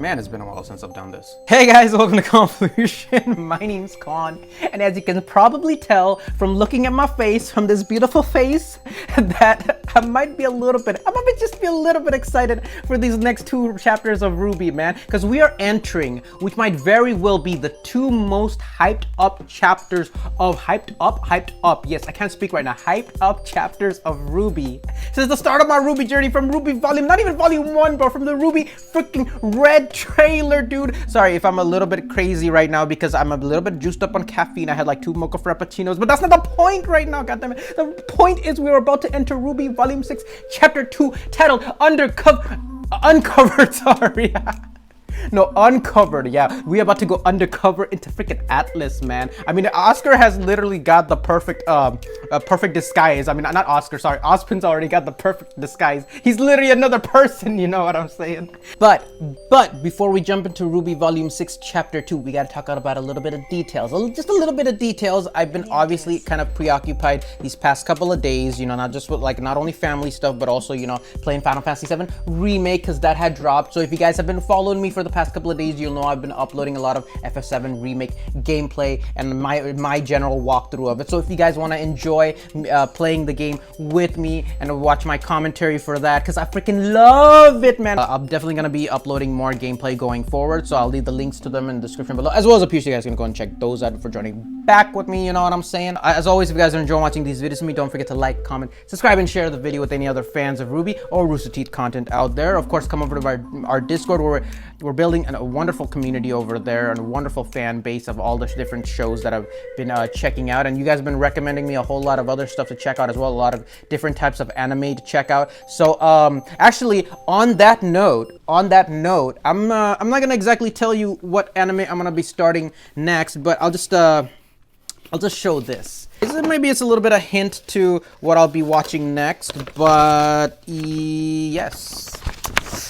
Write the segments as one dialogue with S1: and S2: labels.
S1: Man, it's been a while since I've done this. Hey guys, welcome to Khanvolution. My name's Khan, and as you can probably tell from looking at my face, from this beautiful face, that I might be a little bit excited for these next two chapters of Rwby, man, because we are entering, which might very well be the two most hyped up chapters of hyped up. Yes, I can't speak right now. Hyped up chapters of Rwby. Since the start of my Rwby journey, from Rwby volume, not even volume 1, but from the Rwby freaking red trailer, dude. Sorry if I'm a little bit crazy right now because I'm a little bit juiced up on caffeine. I had like 2 mocha frappuccinos, but that's not the point right now, goddammit. The point is we are about to enter Rwby volume 6, chapter 2, titled Uncovered, sorry. No, uncovered, yeah. We about to go undercover into freaking Atlas, man. I mean, Oscar has literally got the perfect perfect disguise. I mean, not Oscar, sorry. Ospin's already got the perfect disguise. He's literally another person, you know what I'm saying? But before we jump into Rwby volume 6, chapter 2, we gotta talk about a little bit of details. Just a little bit of details. I've been obviously kind of preoccupied these past couple of days, you know, not just with like, not only family stuff, but also, you know, playing Final Fantasy 7 Remake, because that had dropped. So if you guys have been following me for the past couple of days, you'll know I've been uploading a lot of FF7 Remake gameplay and my general walkthrough of it. So if you guys want to enjoy playing the game with me and watch my commentary for that, because I freaking love it, man. I'm definitely gonna be uploading more gameplay going forward, so I'll leave the links to them in the description below, as well as a piece. You guys can go and check those out for joining back with me, you know what I'm saying? As always, if you guys are enjoying watching these videos with me, don't forget to like, comment, subscribe, and share the video with any other fans of Rwby or Rooster Teeth content out there. Of course, come over to our Discord, where we're building a wonderful community over there and a wonderful fan base of all the different shows that I've been checking out, and you guys have been recommending me a whole lot of other stuff to check out as well, a lot of different types of anime to check out. So actually, on that note, I'm not gonna exactly tell you what anime I'm gonna be starting next, but I'll just show this. Maybe it's a little bit of a hint to what I'll be watching next, but yes.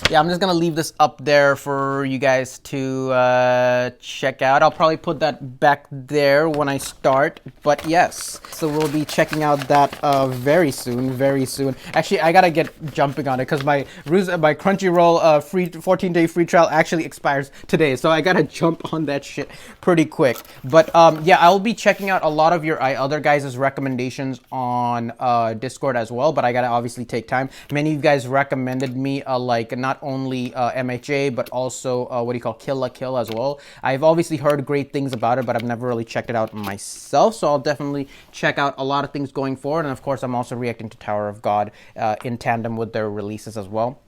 S1: Yeah, I'm just gonna leave this up there for you guys to check out. I'll probably put that back there when I start, but yes. So we'll be checking out that very soon. Actually, I gotta get jumping on it because my Crunchyroll free 14-day free trial actually expires today, so I gotta jump on that shit pretty quick. But yeah, I'll be checking out a lot of your other guys' recommendations on Discord as well, but I gotta obviously take time. Many of you guys recommended me like not only MHA, but also Kill la Kill as well. I've obviously heard great things about it, but I've never really checked it out myself, so I'll definitely check out a lot of things going forward. And of course, I'm also reacting to Tower of God in tandem with their releases as well.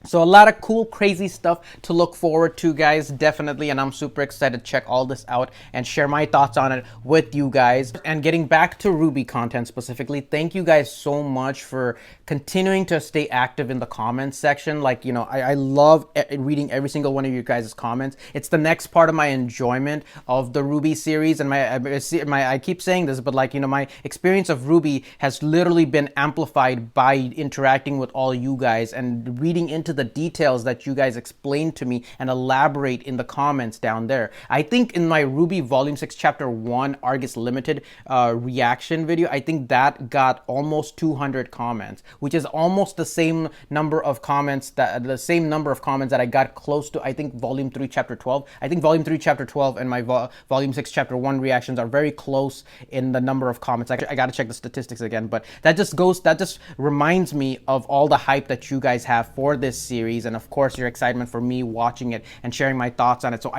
S1: So a lot of cool, crazy stuff to look forward to, guys, definitely, and I'm super excited to check all this out and share my thoughts on it with you guys. And getting back to Rwby content specifically, thank you guys so much for continuing to stay active in the comments section. Like, you know, I love reading every single one of you guys' comments. It's the next part of my enjoyment of the Rwby series, and I keep saying this, but like, you know, my experience of Rwby has literally been amplified by interacting with all you guys and reading into the details that you guys explain to me and elaborate in the comments down there. I think in my Rwby volume 6 chapter 1 Argus Limited reaction video, I think that got almost 200 comments, which is almost the same number of comments that I got close to, I think, volume 3 chapter 12. I think volume 3 chapter 12 and my volume 6 chapter 1 reactions are very close in the number of comments. I gotta check the statistics again, but that just reminds me of all the hype that you guys have for this series, and of course your excitement for me watching it and sharing my thoughts on it. So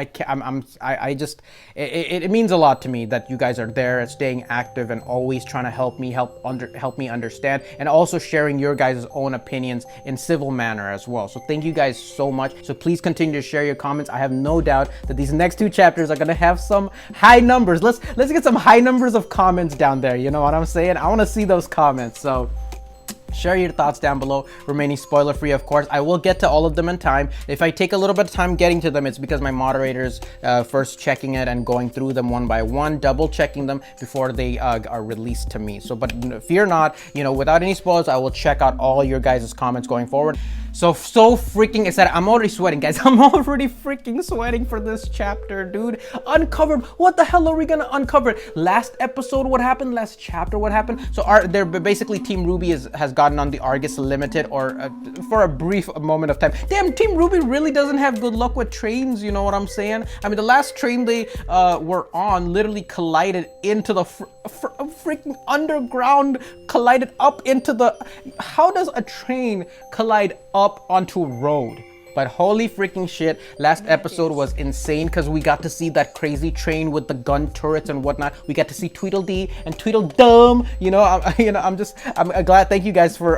S1: it means a lot to me that you guys are there and staying active and always trying to help me understand, and also sharing your guys' own opinions in civil manner as well. So thank you guys so much. So please continue to share your comments. I have no doubt that these next 2 chapters are gonna have some high numbers. Let's get some high numbers of comments down there, you know what I'm saying? I want to see those comments. So share your thoughts down below, remaining spoiler free, of course. I will get to all of them in time. If I take a little bit of time getting to them, it's because my moderators first checking it and going through them one by one, double checking them before they are released to me. So, but fear not, you know, without any spoilers, I will check out all your guys' comments going forward. So freaking excited. I'm already sweating, guys. I'm already freaking sweating for this chapter, dude. Uncovered. What the hell are we gonna uncover? Last episode, what happened? Last chapter, what happened? So they're basically Team Rwby has gotten on the Argus Limited, or for a brief moment of time. Damn, Team Rwby really doesn't have good luck with trains. You know what I'm saying? I mean, the last train they were on literally collided into the freaking underground, collided up into the. How does a train collide up onto a road? But holy freaking shit, last episode was insane because we got to see that crazy train with the gun turrets and whatnot. We got to see Tweedledee and Tweedledum. You know, I'm glad. Thank you guys for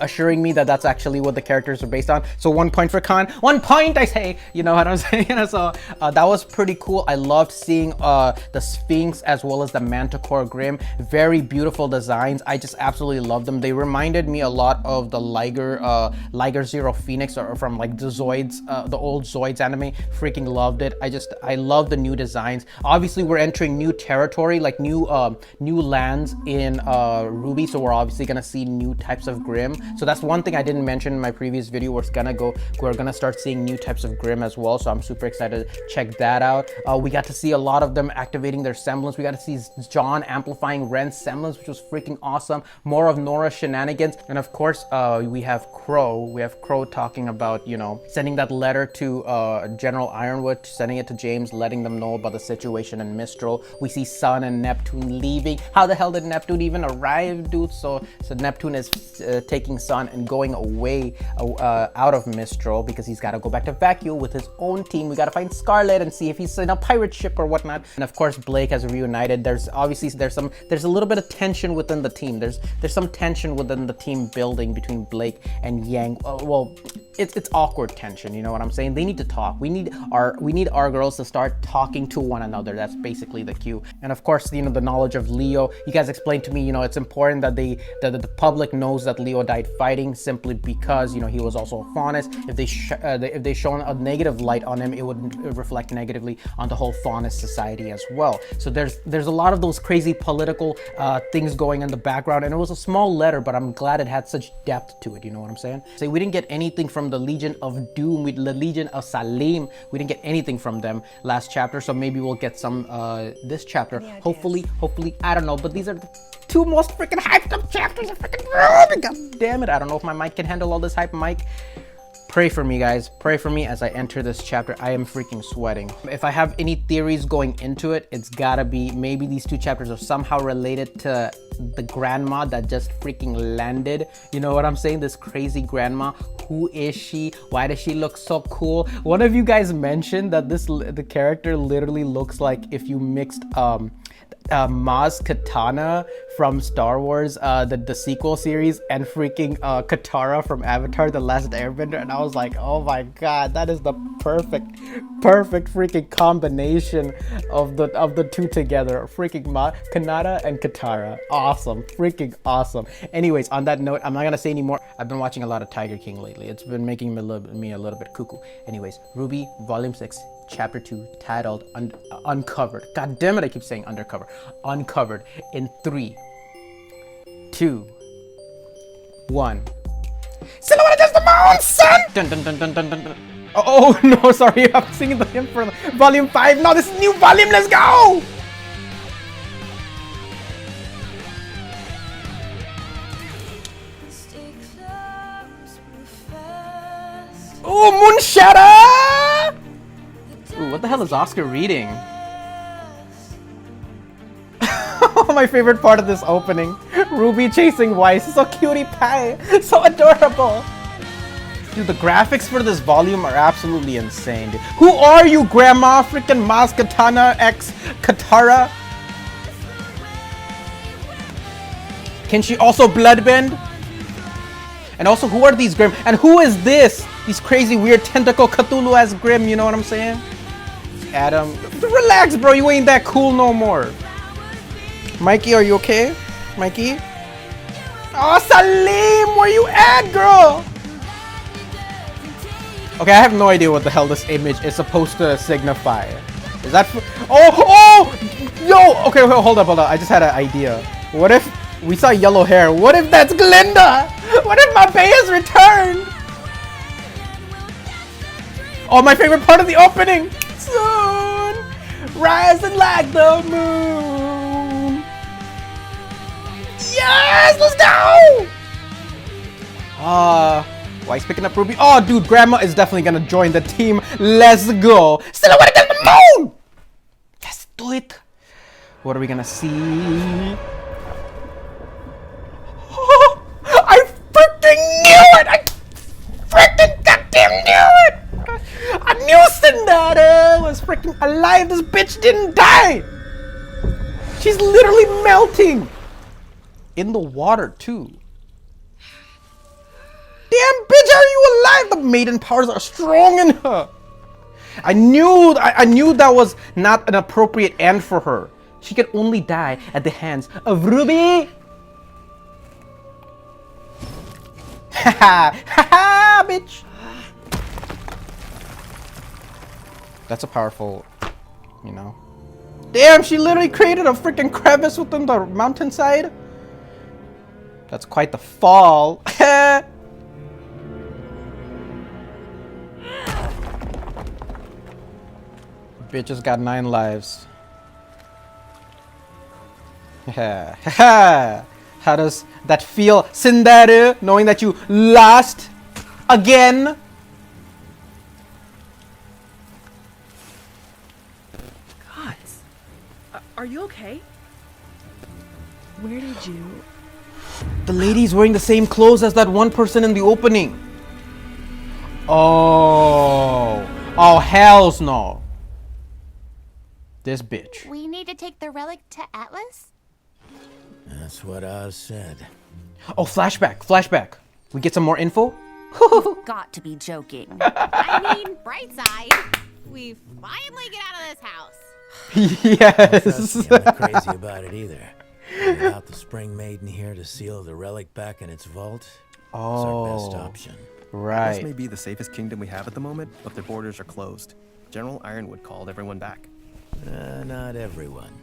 S1: assuring me that that's actually what the characters are based on. So 1 point for Khan, 1 point I say, you know what I'm saying? So that was pretty cool. I loved seeing the Sphinx as well as the Manticore Grim. Very beautiful designs. I just absolutely love them. They reminded me a lot of the Liger Zero Phoenix, or from like the Zoids, the old Zoids anime. Freaking loved it. I love the new designs. Obviously we're entering new territory, like new lands in Rwby, so we're obviously gonna see new types of Grim. So that's one thing I didn't mention in my previous video. We're gonna start seeing new types of Grim as well, so I'm super excited to check that out. We got to see a lot of them activating their semblance. We got to see John amplifying Ren's semblance, which was freaking awesome. More of Nora's shenanigans, and of course we have Crow talking about, you know, sending that letter to General Ironwood, sending it to James, letting them know about the situation in Mistral. We see Sun and Neptune leaving. How the hell did Neptune even arrive, dude? So Neptune is taking Sun and going away out of Mistral because he's got to go back to Vacuum with his own team. We got to find Scarlet and see if he's in a pirate ship or whatnot. And of course Blake has reunited. There's a little bit of tension within the team. There's some tension within the team building between Blake and Yang. Well, it's awkward tension, you know what I'm saying? They need to talk. We need our girls to start talking to one another. That's basically the cue. And of course, you know, the knowledge of Leo. You guys explained to me, you know, it's important that the public knows that Leo died fighting, simply because, you know, he was also a Faunus. If they shone a negative light on him, it would reflect negatively on the whole Faunus society as well. So there's a lot of those crazy political things going in the background, and it was a small letter, but I'm glad it had such depth to it. You know what I'm saying? So we didn't get anything from the Legion of Doom, with the Legion of Salem. We didn't get anything from them last chapter, so maybe we'll get some this chapter. Hopefully, I don't know, but these are the two most freaking hyped up chapters of freaking Rwby. God damn it, I don't know if my mic can handle all this hype. Mic, pray for me, guys. Pray for me as I enter this chapter. I am freaking sweating. If I have any theories going into it, it's gotta be maybe these two chapters are somehow related to the grandma that just freaking landed. You know what I'm saying? This crazy grandma. Who is she? Why does she look so cool? One of you guys mentioned that the character literally looks like if you mixed Maz Katana from Star Wars, the sequel series, and freaking Katara from Avatar: The Last Airbender, and I was like, oh my god, that is the perfect freaking combination of the two together. Freaking Kanata and Katara, awesome, freaking awesome. Anyways, on that note, I'm not gonna say anymore. I've been watching a lot of Tiger King lately. It's been making me a little bit cuckoo. Anyways, Rwby Volume 6. Chapter 2, titled Uncovered. God damn it, I keep saying undercover. Uncovered in 3, 2, 1. Silhouette against the moon, son! Dun, dun, dun, dun, dun, dun, dun. Oh no, sorry, I'm singing the hymn for Volume 5. No, this is new volume, let's go! Oh, Moon Shadow! Ooh, what the hell is Oscar reading? My favorite part of this opening. Rwby chasing Weiss. So cutie pie. So adorable. Dude, the graphics for this volume are absolutely insane, dude. Who are you, Grandma? Freaking Maz Katana x Katara? Can she also bloodbend? And also, who are these Grim? And who is this? These crazy, weird, tentacle Cthulhu-ass Grim, you know what I'm saying? Adam, relax, bro. You ain't that cool no more. Mikey, are you okay? Mikey? Oh, Salim, where you at, girl? Okay, I have no idea what the hell this image is supposed to signify. Is that yo, okay, hold up. I just had an idea. What if we saw yellow hair? What if that's Glinda? What if my Bay has returned? Oh, my favorite part of the opening. Soon, rising like the moon. Yes, let's go. Why he's picking up Rwby? Oh, dude, Grandma is definitely gonna join the team. Let's go. Still I wanna get the moon. Let's do it. What are we gonna see? Oh, I freaking knew it! I freaking goddamn knew it! I knew Sindada was freaking alive. This bitch didn't die. She's literally melting in the water too. Damn bitch, are you alive? The maiden powers are strong in her. I knew that was not an appropriate end for her. She could only die at the hands of Rwby. Haha, haha, bitch. That's a powerful, you know. Damn, she literally created a freaking crevice within the mountainside. That's quite the fall. Bitch has got 9 lives. How does that feel, Sindada, knowing that you lost again?
S2: Gods, are you okay? Where did you?
S1: The lady's wearing the same clothes as that one person in the opening. Oh, hells no. This bitch.
S3: We need to take the relic to Atlas?
S4: That's what I said.
S1: Oh, flashback. We get some more info?
S3: Got to be joking. I mean, bright side. We finally get out of this house.
S1: Yes.
S4: I'm not crazy about it either. Without the Spring Maiden here to seal the relic back in its vault, it's our best option.
S1: Right.
S5: This may be the safest kingdom we have at the moment, but their borders are closed. General Ironwood called everyone back.
S4: Not everyone.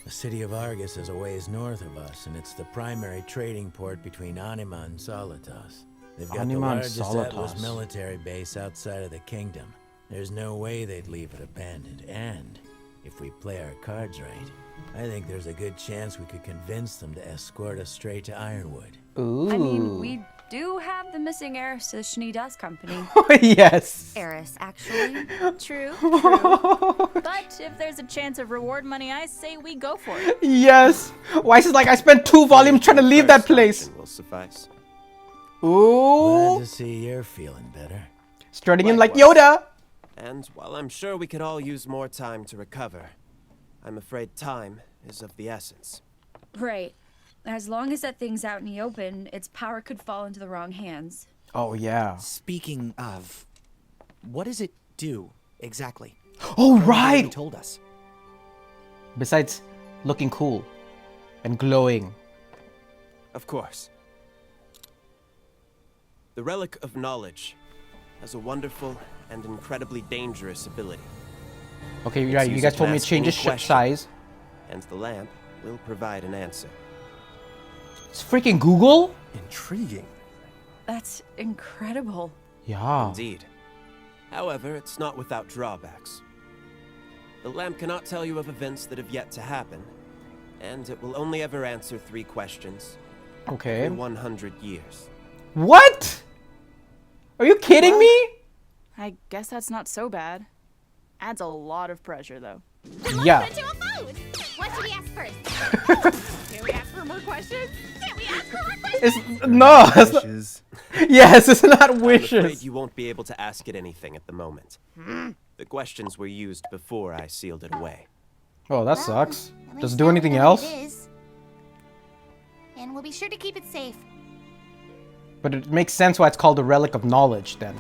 S4: The city of Argus is a ways north of us, and it's the primary trading port between Anima and Solitas. They've got the largest Atlas military base outside of the kingdom. There's no way they'd leave it abandoned, and if we play our cards right, I think there's a good chance we could convince them to escort us straight to Ironwood.
S1: Ooh.
S6: I mean, we do have the missing heiress to the Schnee Dust Company.
S1: Yes.
S3: Eris, actually.
S6: True. But if there's a chance of reward money, I say we go for it.
S1: Yes. Weiss is like, I spent 2 volumes trying to leave that place.
S5: Will suffice.
S1: Ooh.
S4: Glad to see you're feeling better.
S1: Starting in like Yoda.
S7: And while I'm sure we could all use more time to recover, I'm afraid time is of the essence.
S6: Right. As long as that thing's out in the open, its power could fall into the wrong hands.
S1: Oh, yeah.
S8: Speaking of, what does it do exactly?
S1: Oh,
S8: You
S1: right.
S8: told us.
S1: Besides looking cool and glowing.
S7: Of course. The Relic of Knowledge has a wonderful and incredibly dangerous ability.
S1: Okay, right. You guys told me it changes size.
S7: And the lamp will provide an answer.
S1: It's freaking Google?
S5: Intriguing.
S6: That's incredible.
S1: Yeah.
S7: Indeed. However, it's not without drawbacks. The lamp cannot tell you of events that have yet to happen, and it will only ever answer 3 questions
S1: Okay.
S7: every 100 years.
S1: What? Are you kidding me?
S2: I guess that's not so bad. Adds a lot of pressure, though.
S1: Yeah.
S3: To a vote. What should we ask first? Can we ask for more questions? Can we ask for more questions?
S1: It's no. It's not,
S5: Wishes.
S1: yes, it's not
S7: I'm afraid
S1: wishes.
S7: you won't be able to ask it anything at the moment. The questions were used before I sealed it away.
S1: Oh, that
S3: Well,
S1: sucks.
S3: at
S1: Does
S3: least
S1: it do
S3: now we
S1: anything
S3: know what
S1: else?
S3: it is. And we'll be sure to keep it safe.
S1: But it makes sense why it's called the Relic of Knowledge then.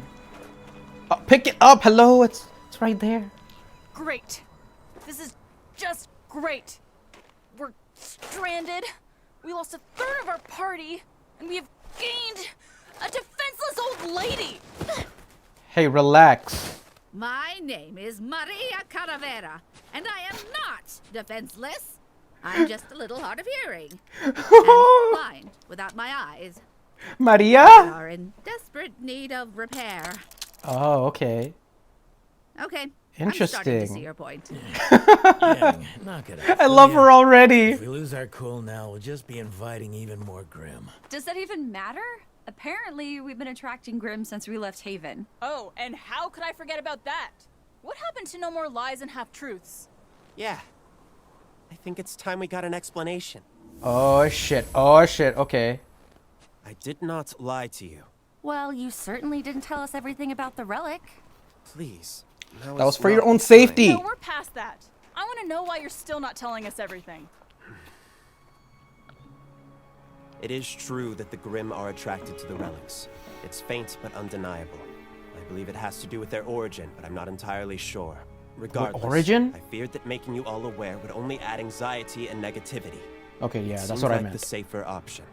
S1: Pick it up. Hello. It's right there.
S2: Great. This is just great. We're stranded. We lost a third of our party, and we have gained a defenseless old lady.
S1: Hey, relax.
S9: My name is Maria Caravera, and I am not defenseless. I'm just a little hard of hearing and blind without my eyes.
S1: Maria?
S9: Are in desperate need of repair.
S1: Oh, okay.
S9: Okay.
S1: Interesting.
S9: I'm starting to see your point.
S4: Yang, knock it off.
S1: I
S4: will
S1: love
S4: ya?
S1: her already.
S4: If we lose our cool now, we'll just be inviting even more Grim.
S6: Does that even matter? Apparently, we've been attracting Grim since we left Haven.
S2: Oh, and how could I forget about that? What happened to no more lies and half-truths?
S7: Yeah. I think it's time we got an explanation.
S1: Oh shit. Oh shit. Okay.
S7: I did not lie to you.
S3: Well, you certainly didn't tell us everything about the relic.
S7: Please.
S1: That was for your own safety.
S2: No, we're past that. I want to know why you're still not telling us everything.
S7: It is true that the Grim are attracted to the relics. It's faint but undeniable. I believe it has to do with their origin, but I'm not entirely sure. Regardless,
S1: origin?
S7: I feared that making you all aware would only add anxiety and negativity.
S1: Okay, yeah,
S7: It
S1: that's
S7: seemed
S1: what I
S7: like
S1: meant.
S7: the safer option.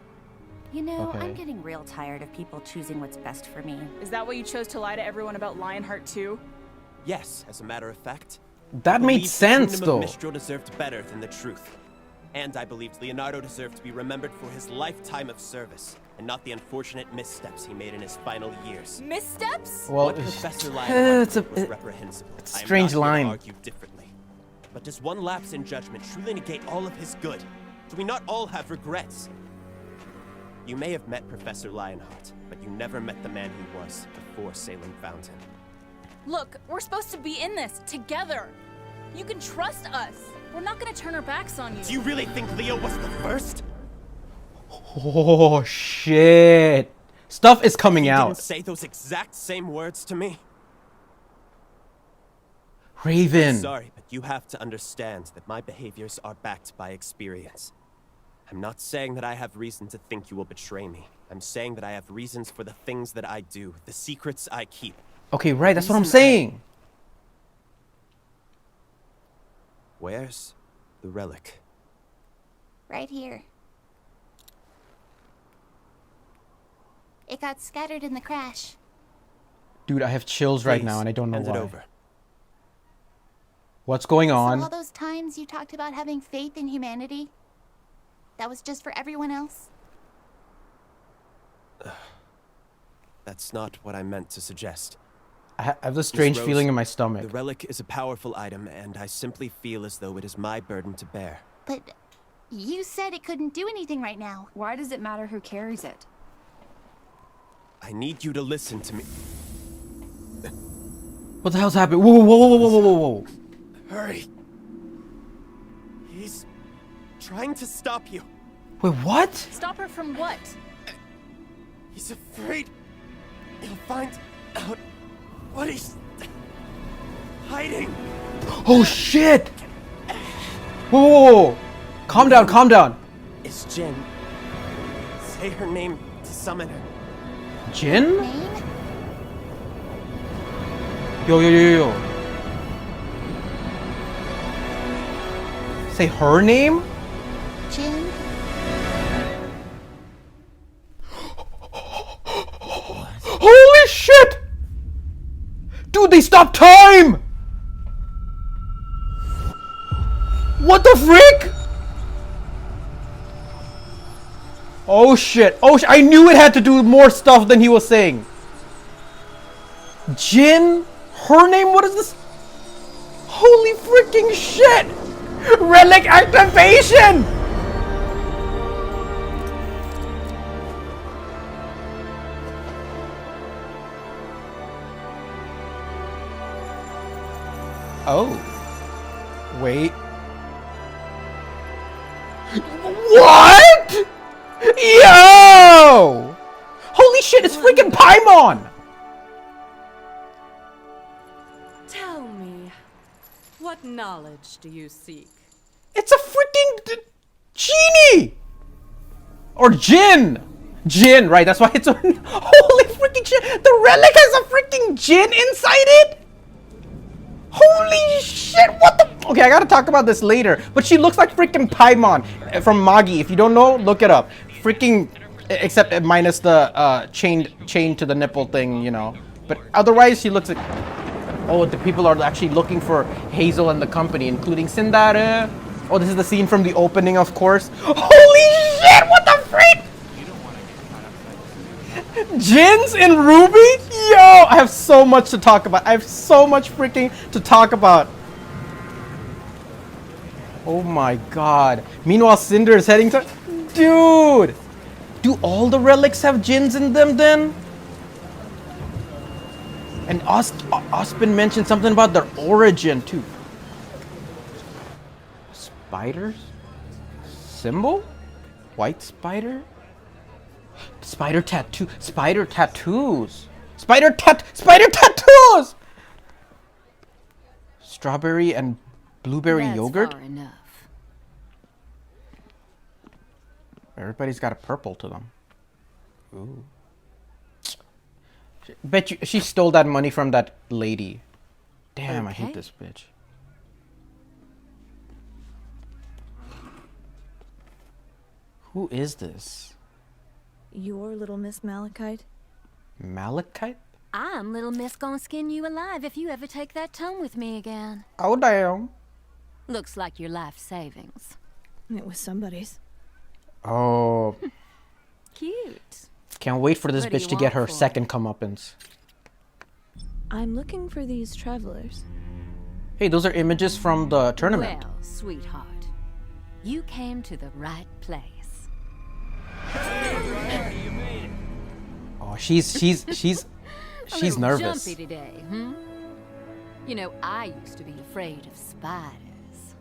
S3: You know,
S1: Okay.
S3: I'm getting real tired of people choosing what's best for me.
S2: Is that why you chose to lie to everyone about Lionheart too?
S7: Yes, as a matter of fact.
S1: That
S7: I
S1: made
S7: believed
S1: sense,
S7: the Kingdom
S1: though.
S7: of Mistral deserved better than the truth. And I believed Leonardo deserved to be remembered for his lifetime of service, and not the unfortunate missteps he made in his final years.
S2: Missteps?
S1: Well,
S7: What Professor Lionheart
S1: it's a
S7: did was reprehensible.
S1: it's a
S7: I am
S1: strange
S7: not here to
S1: line.
S7: argue differently. But does one lapse in judgment truly negate all of his good? Do we not all have regrets? You may have met Professor Lionheart, but you never met the man he was before Salem found him.
S2: Look, we're supposed to be in this together. You can trust us. We're not gonna turn our backs on you.
S7: Do you really think Leo was the first?
S1: Oh shit. Stuff is coming
S7: He
S1: out.
S7: didn't say those exact same words to me.
S1: Raven.
S7: Sorry, but you have to understand that my behaviors are backed by experience. I'm not saying that I have reason to think you will betray me. I'm saying that I have reasons for the things that I do, the secrets I keep.
S1: Okay, right, that's what I'm
S7: Reason I-
S1: saying.
S7: Where's the relic?
S3: Right here. It got scattered in the crash.
S1: Dude, I have chills right
S7: Please,
S1: now and I don't know
S7: hand it
S1: why.
S7: over.
S1: What's going
S3: So all
S1: on?
S3: those times you talked about having faith in humanity, that was just for everyone else?
S7: That's not what I meant to suggest.
S1: I have this strange
S7: Rose,
S1: feeling in my stomach.
S7: The relic is a powerful item, and I simply feel as though it is my burden to bear.
S3: But you said it couldn't do anything right now.
S6: Why does it matter who carries it?
S7: I need you to listen to me.
S1: What the hell's happening? Whoa, whoa, whoa, whoa, whoa, whoa, whoa.
S7: Hurry. He's trying to stop you.
S1: Wait, what?
S2: Stop her from what?
S7: He's afraid he'll find out what he's hiding.
S1: Oh shit! Whoa, whoa, whoa. Calm down, calm down.
S7: It's Jinn. Say her name to summon her.
S1: Jinn?
S3: Name?
S1: Yo, yo, yo, yo. Say her name?
S3: Jinn?
S1: Holy shit! Dude, they stopped time! What the frick? Oh shit. Oh I knew it had to do with more stuff than he was saying. Jinn? Her name? What is this? Holy freaking shit! Relic activation! Oh. Wait. What? Yo! Holy shit, it's freaking Paimon!
S10: Tell me, what knowledge do you seek?
S1: It's a freaking genie! Or Jinn! Jinn, right, that's why it's a holy freaking shit! The relic has a freaking Jinn inside it? Holy shit, what the? Okay, I gotta talk about this later. But she looks like freaking Paimon from Magi. If you don't know, look it up. Freaking, except minus the chain to the nipple thing, you know. But otherwise, she looks like. Oh, the people are actually looking for Hazel and the company, including Sindare. Oh, this is the scene from the opening, of course. Holy shit, what the freak? Jinn's in Rwby? Yo, I have so much to talk about. I have so much freaking to talk about. Oh my god. Meanwhile, Cinder is heading to... Dude! Do all the relics have jinns in them then? And Ospen mentioned something about their origin too. Spiders? Symbol? White spider? Spider tattoo. Spider tattoos. Spider tattoos! Strawberry and blueberry yogurt?
S2: Far enough.
S1: Everybody's got a purple to them. Ooh. Bet you she stole that money from that lady. Damn, I hate this bitch. Who is this?
S11: You're little Miss Malachite?
S1: Malachite?
S12: I'm little Miss gonna skin you alive if you ever take that tome with me again.
S1: Oh, damn.
S12: Looks like your life savings.
S11: It was somebody's.
S1: Oh.
S12: Cute.
S1: Can't wait for this
S12: What do
S1: bitch
S12: you
S1: to get
S12: want
S1: her
S12: for
S1: second comeuppance.
S11: I'm looking for these travelers.
S1: Hey, those are images from the tournament.
S12: Well, sweetheart, you came to the right place.
S1: Oh, she's nervous.
S12: Jumpy today, hmm? You know, I used to be afraid of spiders.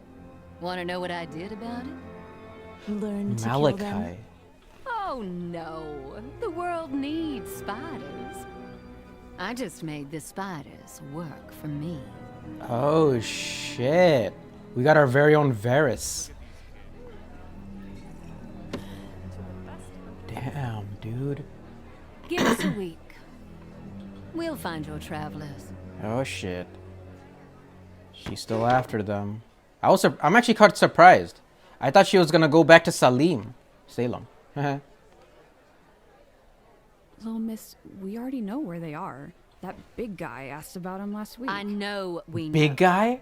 S12: Want to know what I did about it?
S11: Learn to kill them.
S1: Malachi.
S12: Oh no, the world needs spiders. I just made the spiders work for me.
S1: Oh shit. We got our very own Varys. Damn, dude.
S12: Give us a week. We'll find your travelers.
S1: Oh shit. She's still after them. I'm actually quite surprised. I thought she was gonna go back to Salem.
S6: Little miss, we already know where they are. That big guy asked about them last week.
S12: I know we know.
S1: Big guy?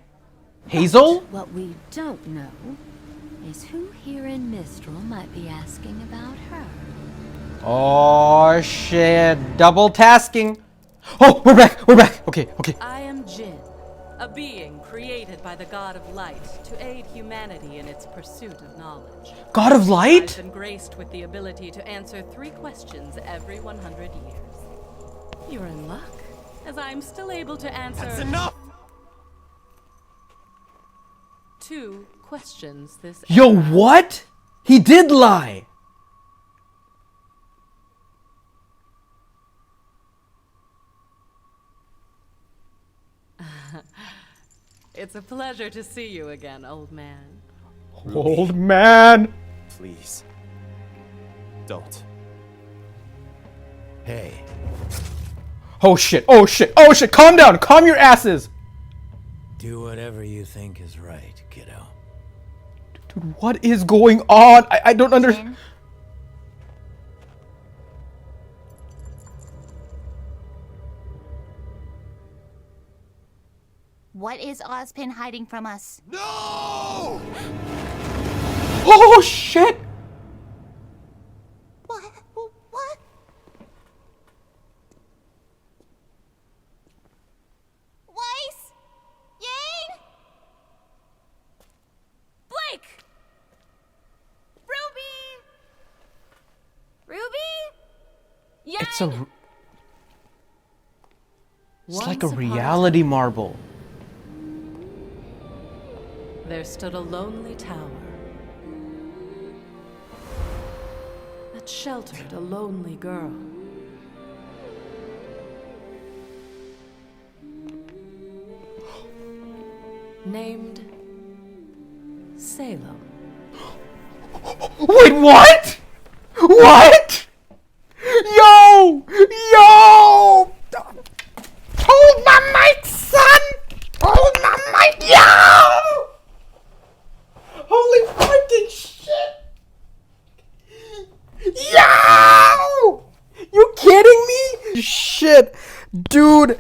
S1: Hazel?
S12: What we don't know is who here in Mistral might be asking about her.
S1: Oh shit. Double tasking. Oh, we're back. We're back. Okay, okay.
S10: I am Jinn, a being created by the God of Light to aid humanity in its pursuit of knowledge.
S1: God of Light?
S10: I've been graced with the ability to answer 3 questions every 100 years. You're in luck, as I'm still able to answer...
S7: That's enough!
S10: 2 questions this...
S1: Yo, what? He did lie.
S10: It's a pleasure to see you again, old man.
S1: Old man.
S7: Please. Don't.
S4: Hey.
S1: Oh shit. Oh shit. Oh shit. Calm down. Calm your asses.
S4: Do whatever you think is right, kiddo.
S1: Dude, what is going on? I don't understand.
S3: What is Ozpin hiding from us?
S7: No!
S1: Oh shit!
S3: What? What? Weiss? Yane?
S2: Blake! Rwby! Rwby? Yeah.
S1: It's like a reality marble.
S10: There stood a lonely tower that sheltered a lonely girl. Named Salem.
S1: Wait, what? What? Yo! Yo! Hold my mic, son! Hold my mic, yo! Holy fucking shit! Yo! You kidding me? Shit, dude.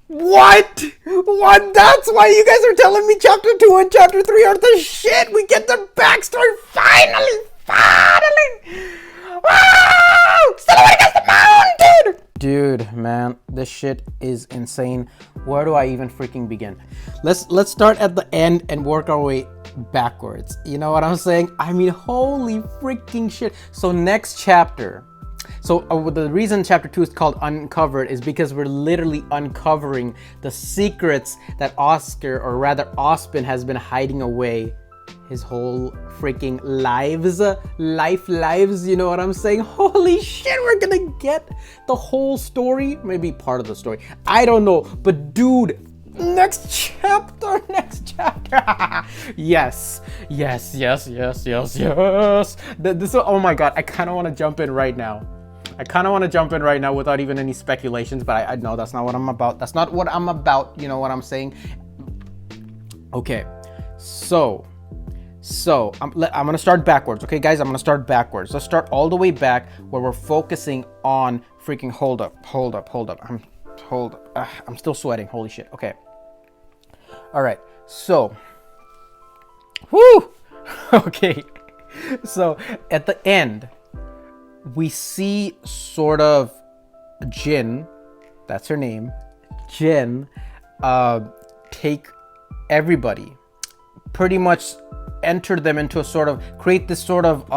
S1: What? What? That's why you guys are telling me chapter 2 and chapter 3 are the shit. We get the backstory finally. Finally. Wow! Still against the mountain, dude. Dude, man, this shit is insane. Where do I even freaking begin? Let's start at the end and work our way backwards. You know what I'm saying? I mean, holy freaking shit. So next chapter. So the reason chapter 2 is called Uncovered is because we're literally uncovering the secrets that Oscar, or rather Ozpin, has been hiding away his whole freaking lives, you know what I'm saying? Holy shit, we're gonna get the whole story, maybe part of the story, I don't know, but dude, next chapter. Yes. This, oh my god, I kind of want to jump in right now. Without even any speculations, but I know that's not what I'm about. You know what I'm saying? Okay, so I'm gonna start backwards, okay, guys? I'm gonna start backwards. Let's start all the way back where we're focusing on freaking. Hold up. I'm still sweating. Holy shit. Okay. All right. So, whoo. Okay. So at the end, we see sort of Jinn. That's her name. Jinn. Take everybody. Pretty much enter them into a sort of, create this sort of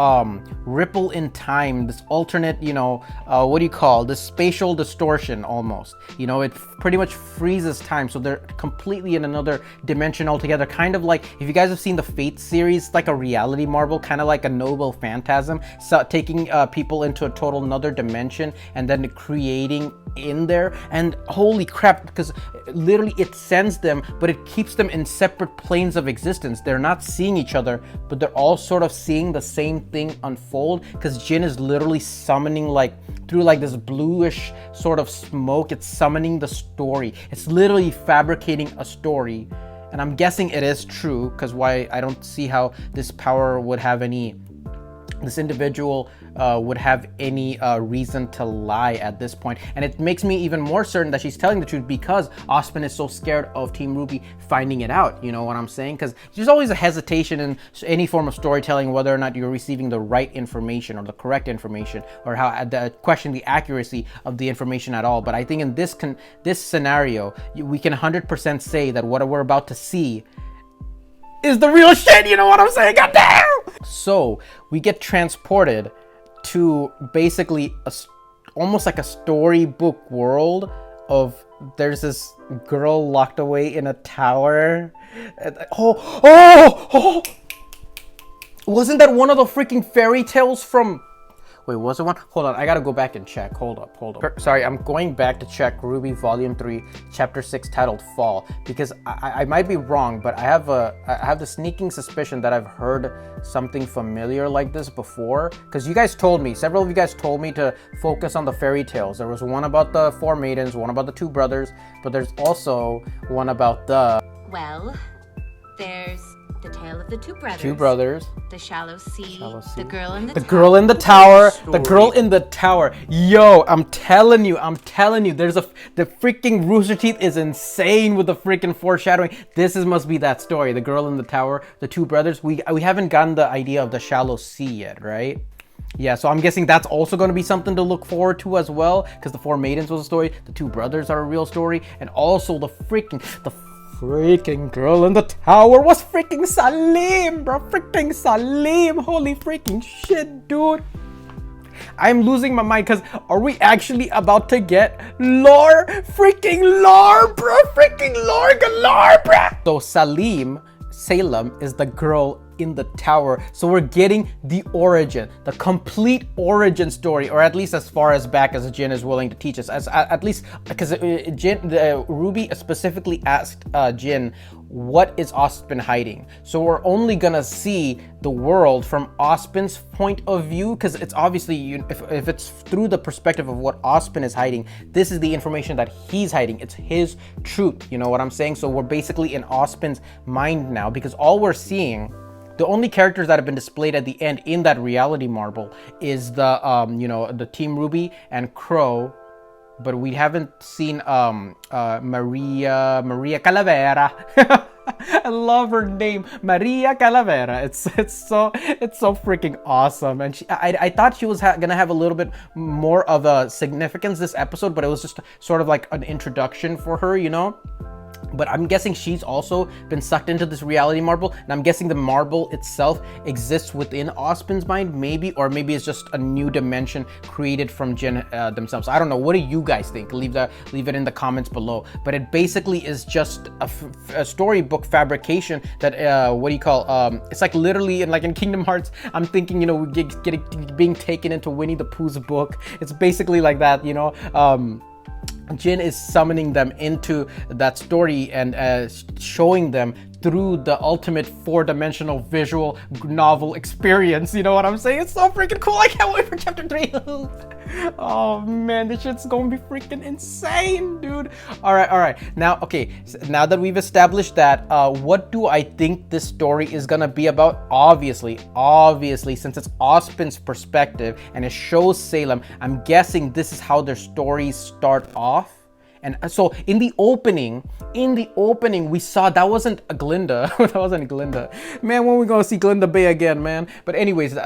S1: ripple in time, this alternate, you know, what do you call this, spatial distortion almost, you know, it pretty much freezes time, so they're completely in another dimension altogether, kind of like, if you guys have seen the Fate series, like a reality marble, kind of like a noble phantasm, so taking people into a total another dimension and then creating in there. And holy crap, because literally it sends them, but it keeps them in separate planes of existence. They're not seeing each other, but they're all sort of seeing the same thing unfold, because Jinn is literally summoning, like through like this bluish sort of smoke, it's summoning the story. It's literally fabricating a story, and I'm guessing it is true, because why, I don't see how this power would have any, this individual would have any reason to lie at this point. And it makes me even more certain that she's telling the truth, because Ozpin is so scared of Team Rwby finding it out, you know what I'm saying? Because there's always a hesitation in any form of storytelling whether or not you're receiving the right information or the correct information, or how question the accuracy of the information at all. But I think in this scenario, we can 100% say that what we're about to see is the real shit, you know what I'm saying? Goddamn! So we get transported to basically almost like a storybook world of, there's this girl locked away in a tower. Oh! Wasn't that one of the freaking fairy tales from, wait, was it one? Hold on, I gotta go back and check. Hold up. Sorry, I'm going back to check Rwby Volume 3, Chapter 6, titled Fall, because I might be wrong, but I have the sneaking suspicion that I've heard something familiar like this before, because you guys told me, several of you guys told me to focus on the fairy tales. There was one about the 4 maidens, one about the 2 brothers, but there's also one about the...
S3: Well, there's the tale of the 2 brothers.
S1: 2 brothers.
S3: The shallow sea. The girl in the
S1: tower. The girl in the tower. The girl in the tower. Yo, I'm telling you. There's the freaking Rooster Teeth is insane with the freaking foreshadowing. Must be that story. The girl in the tower. The 2 brothers. We haven't gotten the idea of the shallow sea yet, right? Yeah, so I'm guessing that's also going to be something to look forward to as well, because the 4 maidens was a story. The 2 brothers are a real story, and also the freaking girl in the tower was freaking Salem, bro. Freaking Salem. Holy freaking shit, dude. I'm losing my mind, because are we actually about to get lore? Freaking lore, bro. Freaking lore galore, bro. So Salem is the girl in the tower. So we're getting the origin, the complete origin story, or at least as far as back as Jinn is willing to teach us. At least because Rwby specifically asked Jinn, what is Ozpin hiding? So we're only gonna see the world from Ozpin's point of view, because it's obviously, if it's through the perspective of what Ozpin is hiding, this is the information that he's hiding. It's his truth, you know what I'm saying? So we're basically in Ozpin's mind now, because all we're seeing, the only characters that have been displayed at the end in that reality marble is the the Team Rwby and Crow, but we haven't seen Maria Calavera. I love her name, Maria Calavera. It's so freaking awesome. And I thought she was gonna have a little bit more of a significance this episode, but it was just sort of like an introduction for her, you know. But I'm guessing she's also been sucked into this reality marble, and I'm guessing the marble itself exists within Ozpin's mind, maybe, or maybe it's just a new dimension created from Jinn themselves. I don't know. What do you guys think? Leave it in the comments below. But it basically is just a storybook fabrication that it's like literally in Kingdom Hearts. I'm thinking, you know, being taken into Winnie the Pooh's book. It's basically like that, you know. Jinn is summoning them into that story and showing them through the ultimate 4-dimensional visual novel experience. You know what I'm saying? It's so freaking cool. I can't wait for chapter 3. Oh man, this shit's gonna be freaking insane, dude. All right. Now, okay, so now that we've established that, what do I think this story is gonna be about? Obviously, since it's Ozpin's perspective and it shows Salem, I'm guessing this is how their stories start off. And so in the opening, we saw that wasn't Glinda. That wasn't Glinda. Man, when are we gonna see Glinda Bay again, man? But anyways,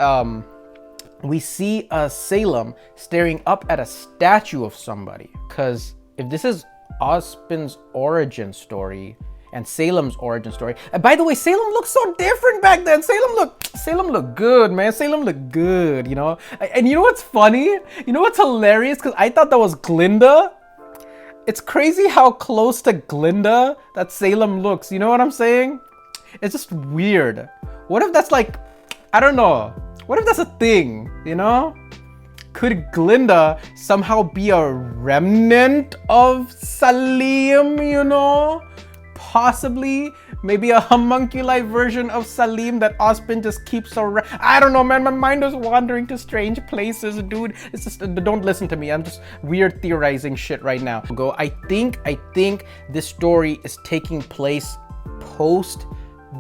S1: we see Salem staring up at a statue of somebody. Because if this is Ozpin's origin story and Salem's origin story, and by the way, Salem looked so different back then. Salem looked good, man. Salem looked good, you know. And you know what's funny? You know what's hilarious? Because I thought that was Glinda. It's crazy how close to Glinda that Salem looks. You know what I'm saying? It's just weird. What if that's like, I don't know. What if that's a thing, you know? Could Glinda somehow be a remnant of Salim, you know? Possibly. Maybe a homunculi version of Salim that Ozpin just keeps around. I don't know, man. My mind is wandering to strange places, dude. It's just, don't listen to me. I'm just weird theorizing shit right now. I think this story is taking place post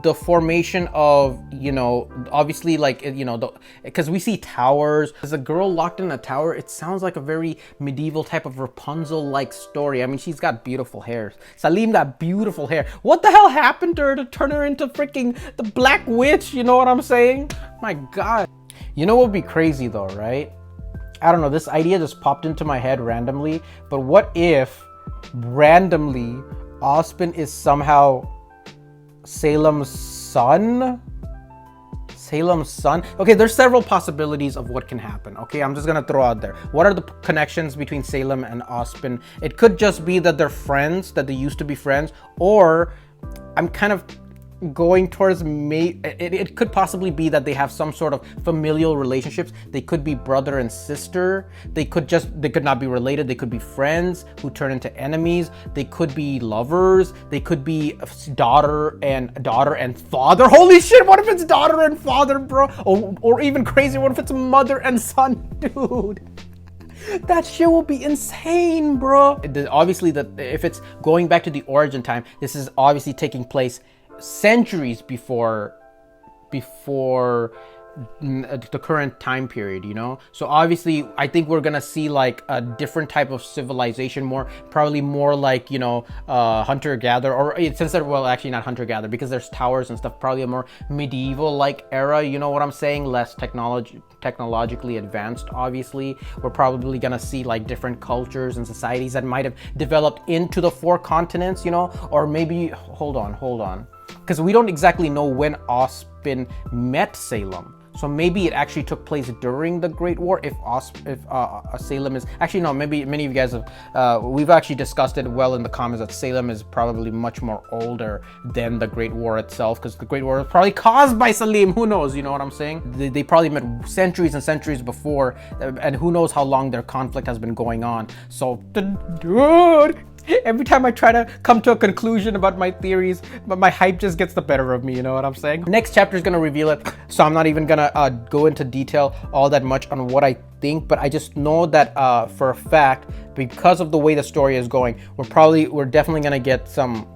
S1: the formation of, you know, obviously, like, you know, because we see towers. There's a girl locked in a tower. It sounds like a very medieval type of Rapunzel-like story. I mean, she's got beautiful hair. Salim got beautiful hair. What the hell happened to her to turn her into freaking the Black Witch? You know what I'm saying? My God. You know what would be crazy though, right? I don't know. This idea just popped into my head randomly. But what if randomly Ozpin is somehow Salem's son? Okay, there's several possibilities of what can happen. Okay, I'm just gonna throw out there. What are the connections between Salem and Ozpin? It could just be that they're friends, that they used to be friends, or I'm kind of going towards it could possibly be that they have some sort of familial relationships. They could be brother and sister. They could not be related. They could be friends who turn into enemies. They could be lovers. They could be daughter and father. Holy shit, what if it's daughter and father, bro? Or even crazy, what if it's mother and son? Dude, that shit will be insane, bro. Obviously, if it's going back to the origin time, this is obviously taking place centuries before the current time period, you know. So obviously I think we're gonna see like a different type of civilization, probably more like, you know, hunter-gatherer, or since they're, well, actually not hunter-gatherer because there's towers and stuff, probably a more medieval like era, you know what I'm saying, less technologically advanced. Obviously we're probably gonna see like different cultures and societies that might have developed into the 4 continents, you know. Or maybe hold on, because we don't exactly know when Ozpin met Salem. So maybe it actually took place during the Great War. If Salem is actually, no, maybe many of you guys have we've actually discussed it well in the comments that Salem is probably much more older than the Great War itself, because the Great War was probably caused by Salim. Who knows? You know what I'm saying? They probably met centuries and centuries before, and who knows how long their conflict has been going on. So, dude, every time I try to come to a conclusion about my theories, but my hype just gets the better of me, you know what I'm saying? Next chapter is gonna reveal it, so I'm not even gonna go into detail all that much on what I think, but I just know that for a fact, because of the way the story is going, we're definitely gonna get some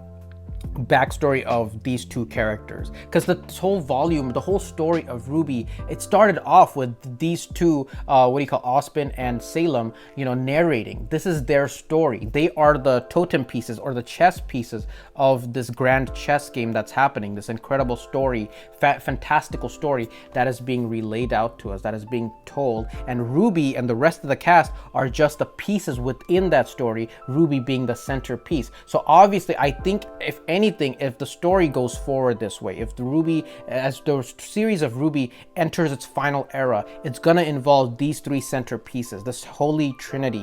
S1: backstory of these two characters, because the whole volume, the whole story of Rwby, it started off with these two Ospen and Salem, narrating. This is their story. They are the totem pieces or the chess pieces of this grand chess game that's happening, this incredible story, fantastical story that is being relayed out to us, that is being told. And Rwby and the rest of the cast are just the pieces within that story, Rwby being the centerpiece. So obviously, I think if anything, if the story goes forward this way, if the Rwby, as the series of Rwby enters its final era, it's gonna involve these three centerpieces, this holy trinity,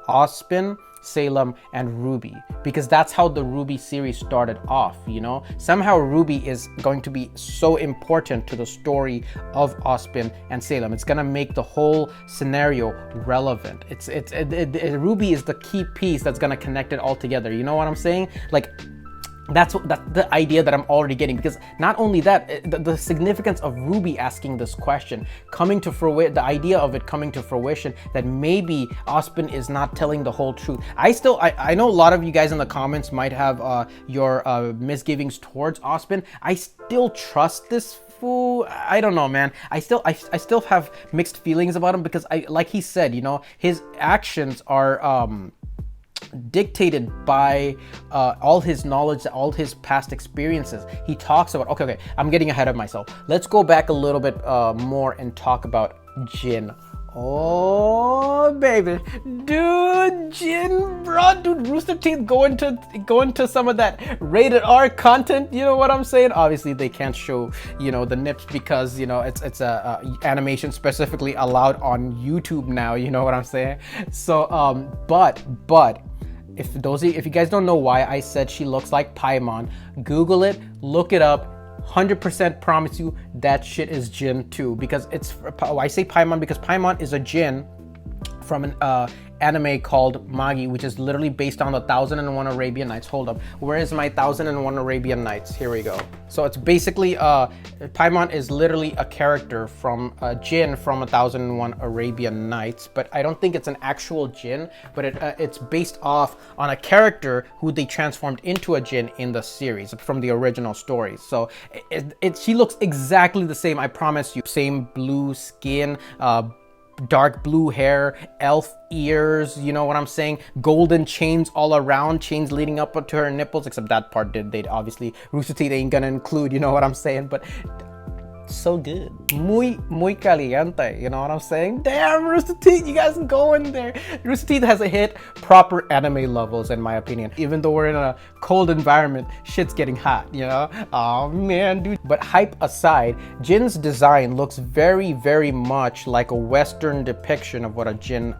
S1: Ospen, Salem, and Rwby, because that's how the Rwby series started off. Somehow Rwby is going to be so important to the story of Ospen and Salem. It's gonna make the whole scenario relevant. Rwby is the key piece that's gonna connect it all together. You know what I'm saying? Like, that's the idea that I'm already getting, because not only that, the significance of Rwby asking this question, coming to fruition, the idea of it coming to fruition, that maybe Ospen is not telling the whole truth. I know a lot of you guys in the comments might have your misgivings towards Ospen. I still trust this fool. I don't know, man. I still have mixed feelings about him, because like he said, his actions are dictated by all his knowledge, all his past experiences. He talks about, okay, I'm getting ahead of myself. Let's go back a little bit more and talk about Jinn. Oh baby, dude, Jinn, bro, dude, Rooster Teeth go into some of that rated R content. You know what I'm saying? Obviously, they can't show the nips, because it's a animation specifically allowed on YouTube now. You know what I'm saying? So but if you guys don't know why I said she looks like Paimon, Google it, look it up. 100% promise you that shit is Jinn too, because I say Paimon because Paimon is a Jinn from an anime called Magi, which is literally based on the 1001 Arabian Nights. Hold up, where is my 1001 Arabian Nights? Here we go. So it's basically Paimon is literally a character from Jinn from 1001 Arabian Nights, but I don't think it's an actual Jinn, but it's based off on a character who they transformed into a Jinn in the series from the original stories. So she looks exactly the same, I promise you. Same blue skin, dark blue hair, elf ears, you know what I'm saying? Golden chains all around, chains leading up to her nipples, except that part they'd obviously Rooster Teeth ain't gonna include, you know what I'm saying? But so good. Muy caliente, you know what I'm saying? Damn, Rooster Teeth, you guys go in there. Rooster Teeth has hit proper anime levels, in my opinion. Even though we're in a cold environment, shit's getting hot, Oh man, dude. But hype aside, Jinn's design looks very, very much like a Western depiction of what a Jinn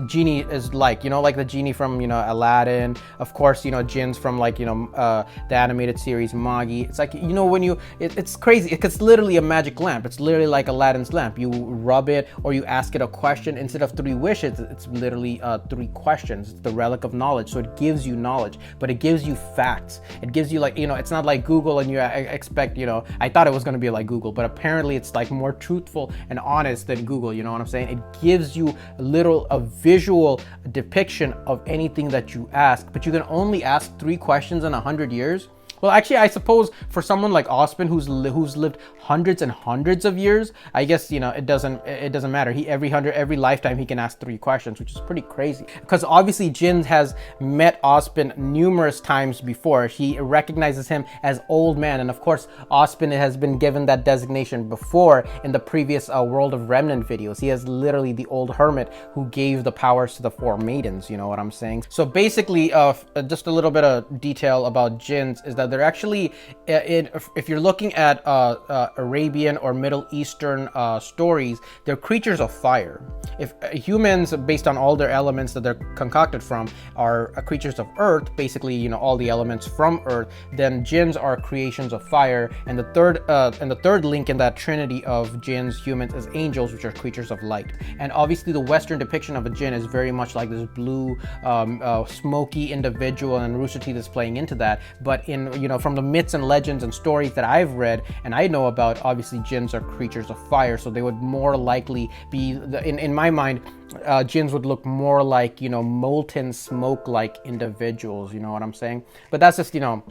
S1: genie is like, like the genie from Aladdin, of course, Jinn's from the animated series Magi. It's like, when it's crazy because it's literally a magic lamp. It's literally like Aladdin's lamp. You rub it or you ask it a question. Instead of 3 wishes, it's literally 3 questions. It's the relic of knowledge, so it gives you knowledge, but it gives you facts. It gives you it's not like Google and you expect, I thought it was going to be like Google, but apparently it's like more truthful and honest than Google. You know what I'm saying? It gives you a visual depiction of anything that you ask, but you can only ask 3 questions in 100 years. Well, actually, I suppose for someone like Ospen who's lived hundreds and hundreds of years, I guess it doesn't matter. Every lifetime he can ask 3 questions, which is pretty crazy. Because obviously Jinn has met Ospen numerous times before. He recognizes him as old man, and of course Ospen has been given that designation before in the previous World of Remnant videos. He is literally the old hermit who gave the powers to the 4 maidens. You know what I'm saying? So basically, just a little bit of detail about Jinns is that they're actually, if you're looking at Arabian or Middle Eastern stories, they're creatures of fire. If humans, based on all their elements that they're concocted from, are creatures of earth, basically all the elements from earth, then Jinns are creations of fire. And the third link in that trinity of Jinns, humans, is angels, which are creatures of light. And obviously the Western depiction of a Jinn is very much like this blue, smoky individual, and Rooster Teeth is playing into that. But in you know, from the myths and legends and stories that I've read and I know about, obviously jinns are creatures of fire, so they would more likely be, in my mind, jinns would look more like, you know, molten smoke-like individuals, you know what I'm saying? But that's just, you know,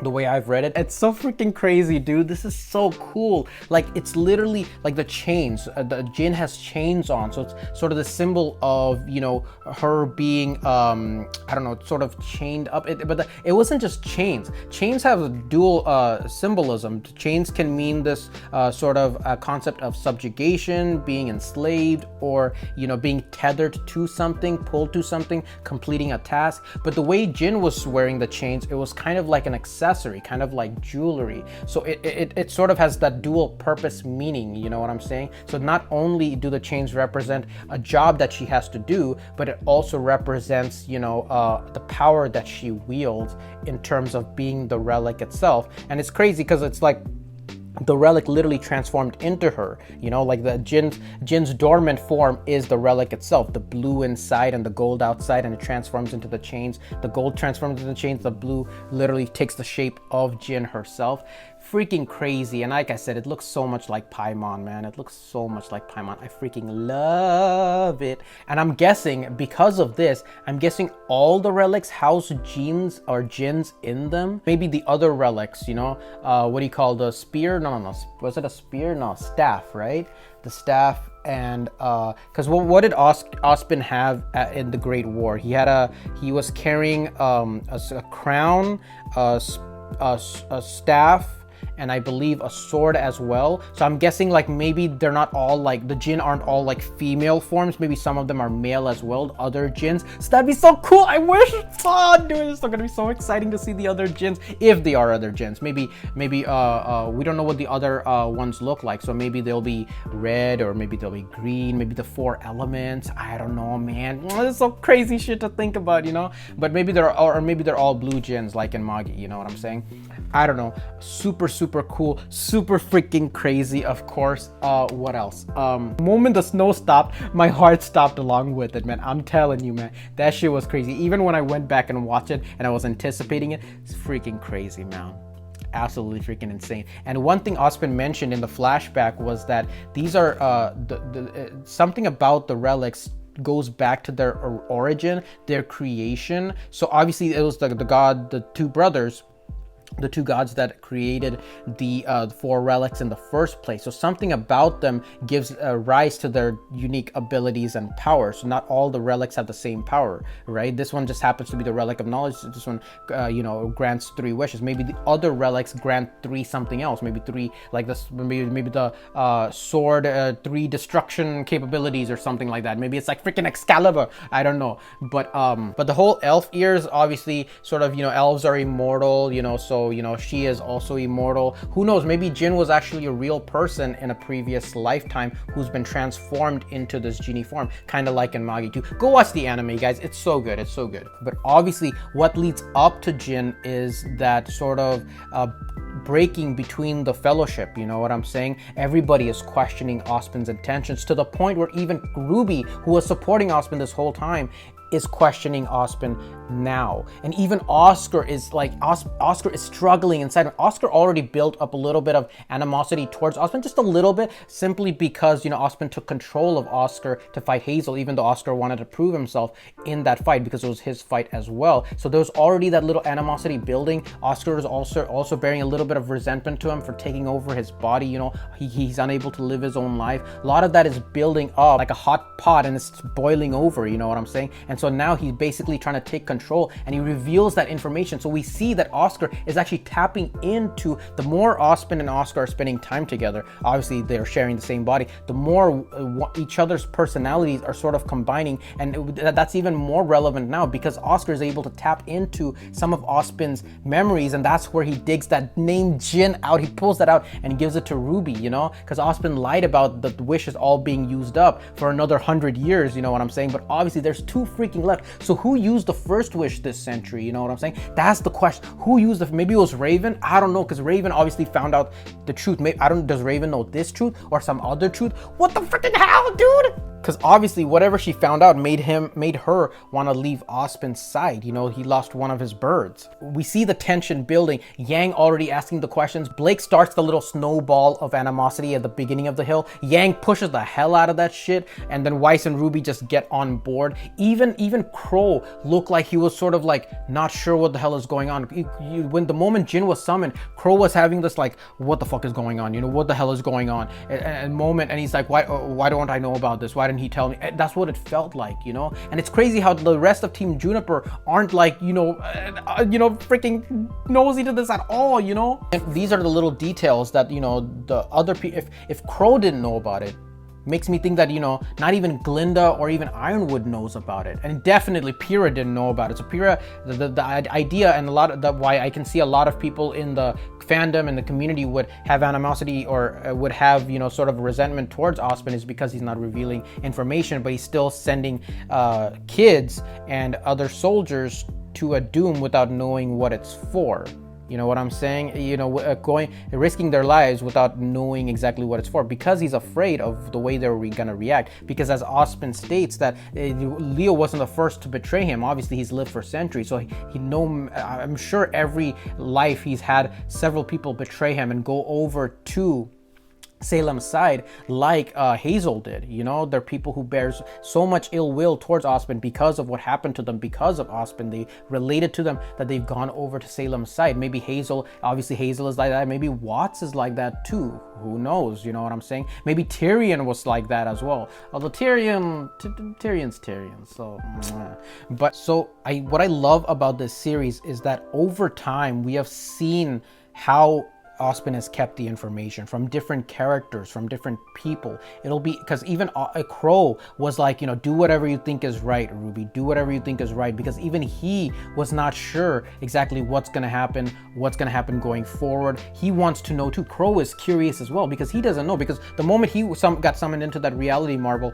S1: the way I've read it. It's so freaking crazy, dude. This is so cool. Like, it's literally like the chains. The Jinn has chains on, so it's sort of the symbol of, you know, her being I don't know, sort of chained up. But it wasn't just chains. Chains have a dual symbolism. Chains can mean this sort of concept of subjugation, being enslaved, or, you know, being tethered to something, pulled to something, completing a task. But the way Jinn was wearing the chains, it was kind of like an accessory, kind of like jewelry. So it sort of has that dual purpose meaning, you know what I'm saying? So not only do the chains represent a job that she has to do, but it also represents, you know, the power that she wields in terms of being the relic itself. And it's crazy because it's like the relic literally transformed into her, you know, like the Jinn's dormant form is the relic itself, the blue inside and the gold outside, and it transforms into the chains. The gold transforms into the chains, the blue literally takes the shape of Jinn herself. Freaking crazy. And like I said, it looks so much like Paimon, man. It looks so much like Paimon. I freaking love it. And I'm guessing, because of this, I'm guessing all the relics house jinns or jinns in them. Maybe the other relics, you know, what do you call the spear? No. Was it a spear? No, staff, right? The staff. And because what did Ospen have in the Great War? He was carrying a crown, a staff, and I believe a sword as well. So I'm guessing like maybe they're not all like, the Jinn aren't all like female forms. Maybe some of them are male as well, other jinns. So that'd be so cool. I wish. Oh, dude, it's gonna be so exciting to see the other jinns, if they are other jinns. Maybe we don't know what the other ones look like. So maybe they'll be red, or maybe they'll be green, maybe the 4 elements. I don't know, man. It's so crazy shit to think about, you know? But maybe maybe they're all blue jinns like in Magi, you know what I'm saying? I don't know. Super cool, super freaking crazy, of course. What else? Moment the snow stopped, my heart stopped along with it, man. I'm telling you, man, that shit was crazy. Even when I went back and watched it and I was anticipating it, it's freaking crazy, man. Absolutely freaking insane. And one thing Ospen mentioned in the flashback was that these are something about the relics goes back to their origin, their creation. So obviously it was the two brothers, the two gods that created the 4 relics in the first place. So something about them gives rise to their unique abilities and powers. So not all the relics have the same power, right? This one just happens to be the relic of knowledge. This one, you know, grants 3 wishes. Maybe the other relics grant 3 something else. Maybe 3, like this, maybe the sword 3 destruction capabilities or something like that. Maybe it's like freaking Excalibur. I don't know. But the whole elf ears, obviously, sort of, you know, elves are immortal, you know, so, you know, she is also immortal. Who knows, maybe Jinn was actually a real person in a previous lifetime who's been transformed into this genie form, kind of like in Magi 2. Go watch the anime, guys. It's so good. It's so good. But obviously what leads up to Jinn is that sort of breaking between the fellowship, you know what I'm saying? Everybody is questioning Ospen's intentions, to the point where even Rwby, who was supporting Ospen this whole time, is questioning Ospen now. And even Oscar is like, Oscar is struggling inside. Oscar already built up a little bit of animosity towards Ospen, just a little bit, simply because, you know, Ospen took control of Oscar to fight Hazel, even though Oscar wanted to prove himself in that fight because it was his fight as well. So there was already that little animosity building. Oscar is also bearing a little bit of resentment to him for taking over his body. You know, he's unable to live his own life. A lot of that is building up like a hot pot, and it's boiling over, you know what I'm saying? And so now he's basically trying to take control, and he reveals that information. So we see that Oscar is actually tapping into, the more Ospen and Oscar are spending time together, obviously they're sharing the same body, the more each other's personalities are sort of combining. And that's even more relevant now because Oscar is able to tap into some of Ospen's memories, and that's where he digs that name Jinn out. He pulls that out and he gives it to Rwby, you know, because Ospen lied about the wishes all being used up for another 100 years, you know what I'm saying? But obviously there's 2 freaking left. So who used the first wish this century? You know what I'm saying? That's the question. Who used maybe it was Raven? I don't know, because Raven obviously found out the truth. Does Raven know this truth or some other truth? What the freaking hell, dude? Because obviously whatever she found out made her want to leave Ospen's side. You know, he lost one of his birds. We see the tension building. Yang already asking the questions. Blake starts the little snowball of animosity at the beginning of the hill. Yang pushes the hell out of that shit, and then Weiss and Rwby just get on board. Even Crow looked like he was sort of like not sure what the hell is going on. When the moment Jinn was summoned, Crow was having this like, what the fuck is going on? You know, what the hell is going on? And moment, and he's like, why don't I know about this? Why didn't he tell me? That's what it felt like, you know. And it's crazy how the rest of Team Juniper aren't like, freaking nosy to this at all, you know. And these are the little details that, you know, the other people, if Crow didn't know about it, makes me think that, you know, not even Glinda or even Ironwood knows about it, and definitely Pyrrha didn't know about it. So Pyrrha, the idea, and a lot of that, why I can see a lot of people in the fandom and the community would have animosity or would have, you know, sort of resentment towards Ospen, is because he's not revealing information, but he's still sending kids and other soldiers to a doom without knowing what it's for. You know what I'm saying? You know, risking their lives without knowing exactly what it's for, because he's afraid of the way they're gonna react. Because as Ospen states, that Leo wasn't the first to betray him. Obviously, he's lived for centuries, so I'm sure every life he's had several people betray him and go over to Salem's side, like Hazel did. You know, they're people who bears so much ill will towards Ospen because of what happened to them, because of Ospen. They related to them that they've gone over to Salem's side. Maybe Hazel, obviously Hazel is like that. Maybe Watts is like that too. Who knows? You know what I'm saying? Maybe Tyrion was like that as well. Although Tyrion's Tyrion. So, but so what I love about this series is that over time we have seen how Ospen has kept the information from different characters, from different people. It'll be because even a Crow was like, you know, do whatever you think is right, Rwby, do whatever you think is right, because even he was not sure exactly what's gonna happen going forward. He wants to know too. Crow is curious as well, because he doesn't know, because the moment he got summoned into that reality marble,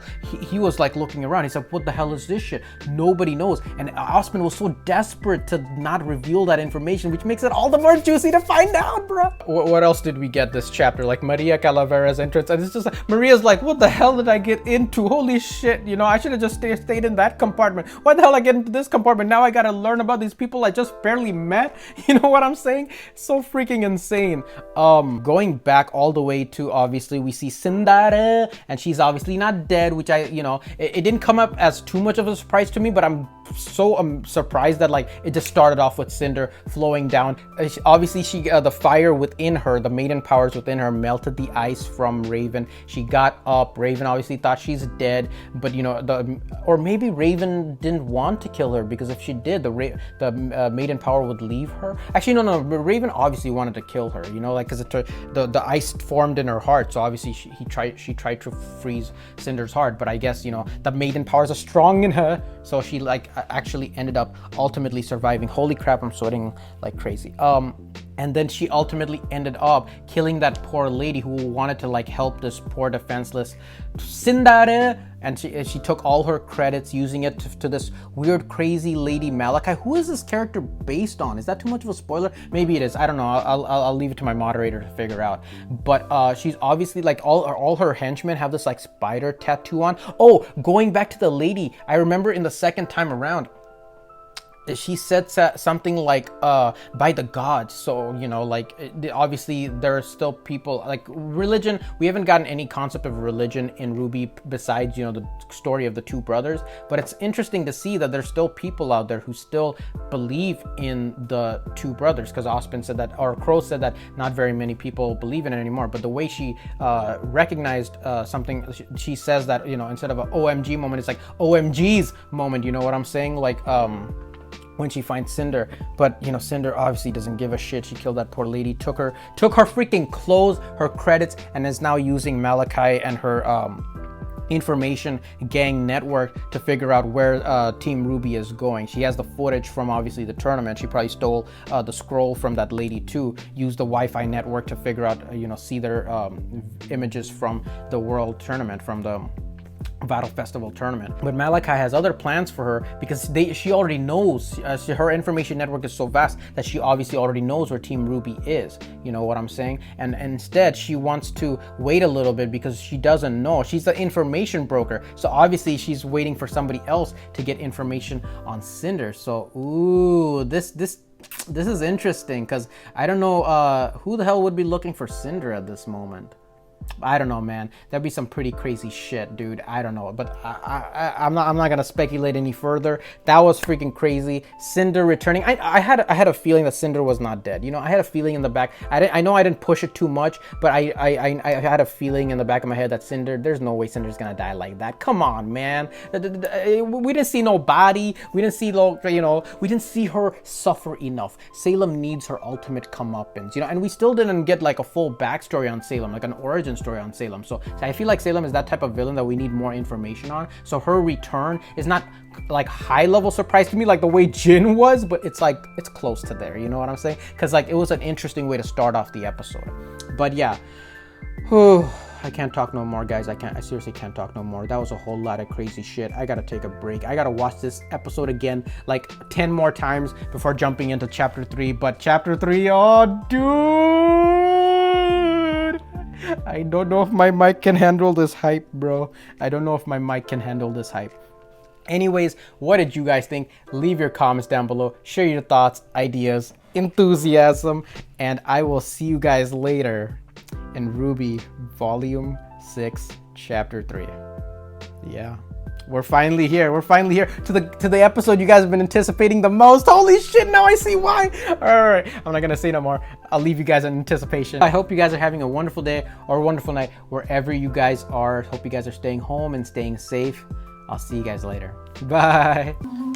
S1: he was like looking around. He's like, what the hell is this shit? Nobody knows. And Ospen was so desperate to not reveal that information, which makes it all the more juicy to find out, bro. What else did we get this chapter? Like Maria Calavera's entrance, and it's just like, Maria's like, what the hell did I get into? Holy shit, you know, I should have just stayed in that compartment. Why the hell I get into this compartment? Now I gotta learn about these people I just barely met. You know what I'm saying? It's so freaking insane. Going back all the way to, obviously we see Sindare, and she's obviously not dead, which it didn't come up as too much of a surprise to me, but I'm so surprised that like it just started off with Cinder flowing down. Obviously the fire within her, the maiden powers within her, melted the ice from Raven. She got up. Raven obviously thought she's dead, but you know, or maybe Raven didn't want to kill her, because if she did, the maiden power would leave her. Actually, no, Raven obviously wanted to kill her, you know, like, because the ice formed in her heart, so obviously she tried to freeze Cinder's heart, but I guess, you know, the maiden powers are strong in her, so she like actually ended up ultimately surviving. Holy crap, I'm sweating like crazy. And then she ultimately ended up killing that poor lady who wanted to like help this poor defenseless Sindare, and she took all her credits using it to this weird crazy lady Malachi. Who is this character based on? Is that too much of a spoiler? Maybe it is. I don't know. I'll leave it to my moderator to figure out. But she's obviously like all her henchmen have this like spider tattoo on. Oh, going back to the lady, I remember in the second time around, she said something like by the gods. So, you know, like obviously there are still people like religion. We haven't gotten any concept of religion in Rwby besides, you know, the story of the two brothers, but it's interesting to see that there's still people out there who still believe in the two brothers, because Ospen said that, or Crow said that not very many people believe in it anymore. But the way she recognized something, she says that, you know, instead of an OMG moment, it's like OMG's moment, you know what I'm saying? Like when she finds Cinder. But you know, Cinder obviously doesn't give a shit. She killed that poor lady, took her freaking clothes, her credits, and is now using Malachi and her information gang network to figure out where Team Rwby is going. She has the footage from obviously the tournament. She probably stole the scroll from that lady too, used the Wi-Fi network to figure out, you know, see their images from the world tournament, from the Battle Festival tournament. But Malachi has other plans for her because she already knows, her information network is so vast that she obviously already knows where Team Rwby is. You know what I'm saying? And instead she wants to wait a little bit because she doesn't know. She's the information broker. So obviously she's waiting for somebody else to get information on Cinder. So, ooh, this is interesting because I don't know who the hell would be looking for Cinder at this moment. I don't know, man. That'd be some pretty crazy shit, dude. I don't know, but I'm not gonna speculate any further. That was freaking crazy. Cinder returning. I had a feeling that Cinder was not dead. You know, I had a feeling in the back. I know I didn't push it too much, but I had a feeling in the back of my head that Cinder. There's no way Cinder's gonna die like that. Come on, man. We didn't see no body. We didn't see we didn't see her suffer enough. Salem needs her ultimate comeuppance, you know, and we still didn't get like a full backstory on Salem, like an origin story on Salem. So I feel like Salem is that type of villain that we need more information on. So her return is not like high level surprise to me like the way Jinn was, but it's like it's close to there, you know what I'm saying? Because like it was an interesting way to start off the episode. But yeah, I can't talk no more, guys. I seriously can't talk no more. That was a whole lot of crazy shit. I gotta take a break. I gotta watch this episode again like 10 more times before jumping into chapter 3. But chapter 3, oh dude, I don't know if my mic can handle this hype, bro. I don't know if my mic can handle this hype. Anyways, what did you guys think? Leave your comments down below. Share your thoughts, ideas, enthusiasm, and I will see you guys later in Rwby Volume 6, Chapter 3. Yeah. We're finally here. We're finally here to the episode you guys have been anticipating the most. Holy shit, now I see why. All right, I'm not gonna say no more. I'll leave you guys in anticipation. I hope you guys are having a wonderful day or a wonderful night wherever you guys are. Hope you guys are staying home and staying safe. I'll see you guys later. Bye.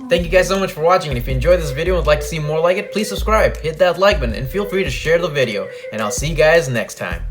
S13: Thank you guys so much for watching, and if you enjoyed this video and would like to see more like it, please subscribe, hit that like button, and feel free to share the video. And I'll see you guys next time.